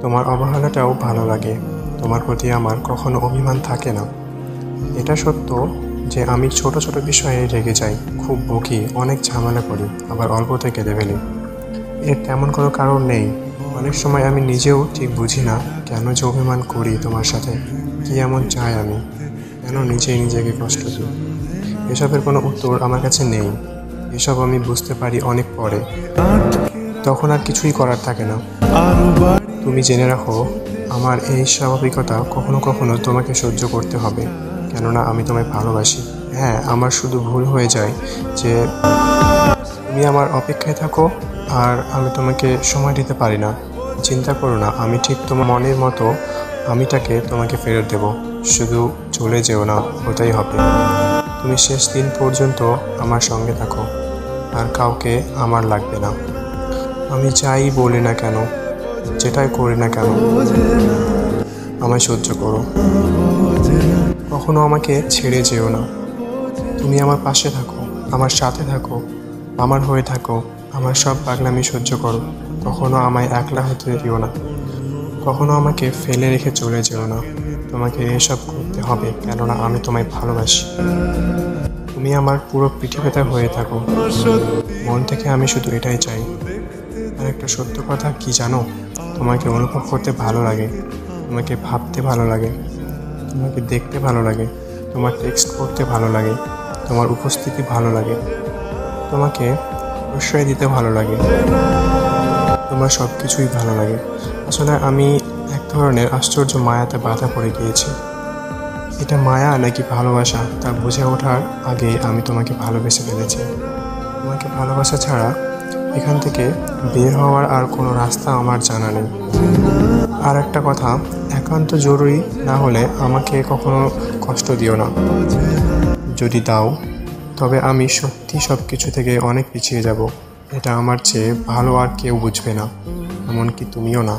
তোমার অবহেলাটাও ভালো লাগে। তোমার প্রতি আমার কখনো অভিমান থাকে না। এটা সত্য যে আমি ছোট ছোট বিষয়ে রেগে যাই, খুব বকি, অনেক ঝামেলা করি, আবার অল্পতে কেঁদে ফেলি। এর তেমন কোনো কারণ নেই। অনেক সময় আমি নিজেও ঠিক বুঝি না কেন যে অভিমান করি তোমার সাথে, কি এমন চাই আমি, কেন নিজেই নিজেকে কষ্ট দিই। এসবের কোনো উত্তর আমার কাছে নেই। এসব আমি বুঝতে পারি অনেক পরে, তখন আর কিছুই করার থাকে না। তুমি জেনে রাখো, আমার এই স্বাভাবিকতা কখনো কখনো তোমাকে সহ্য করতে হবে, কেননা আমি তোমায় ভালোবাসি। হ্যাঁ, আমার শুধু ভুল হয়ে যায় যে তুমি আমার অপেক্ষায় থাকো আর আমি তোমাকে সময় দিতে পারি না। চিন্তা করো না, আমি ঠিক তোমার মনের মতো আমিটাকে তোমাকে ফেরত দেব। শুধু চলে যেও না, ওটাই হবে। তুমি শেষ দিন পর্যন্ত আমার সঙ্গে থাকো, আর কাউকে আমার লাগবে না। আমি যাই বলি না কেন, যেটাই করি না কেন, আমায় সহ্য করো। কখনো আমাকে ছেড়ে যেও না। তুমি আমার পাশে থাকো, আমার সাথে থাকো, আমার হয়ে থাকো, আমার সব পাগলামি সহ্য করো। কখনো আমায় একলা হতে দিও না। কখনো আমাকে ফেলে রেখে চলে যেও না। তোমাকে এসব করতে হবে, কেননা আমি তোমায় ভালোবাসি। তুমি আমার পুরো পৃথিবীতে হয়ে থাকো। মন থেকে আমি শুধু এটাই চাই। আর একটা সত্য কথা কি জানো, তোমাকে অনুভব করতে ভালো লাগে, তোমাকে ভাবতে ভালো লাগে, তোমাকে দেখতে ভালো লাগে, তোমার টেক্সট পড়তে ভালো লাগে, তোমার উপস্থিতি ভালো লাগে, তোমাকে প্রশ্রয় দিতে ভালো লাগে, তোমার সব কিছুই ভালো লাগে। আসলে আমি এক ধরনের আশ্চর্য মায়াতে বাধা পড়ে গিয়েছি। এটা মায়া নাকি ভালোবাসা তা বুঝে ওঠার আগে আমি তোমাকে ভালোবেসে ফেলেছি। তোমাকে ভালোবাসা ছাড়া এখান থেকে বের হওয়ার আর কোনো রাস্তা আমার জানা নেই। আর একটা কথা, একান্ত জরুরি না হলে আমাকে কখনো কষ্ট দিও না। যদি দাও, তবে আমি সত্যি সব কিছু থেকে অনেক পিছিয়ে যাব। এটা আমার চেয়ে ভালো আর কেউ বুঝবে না, এমনকি তুমিও না।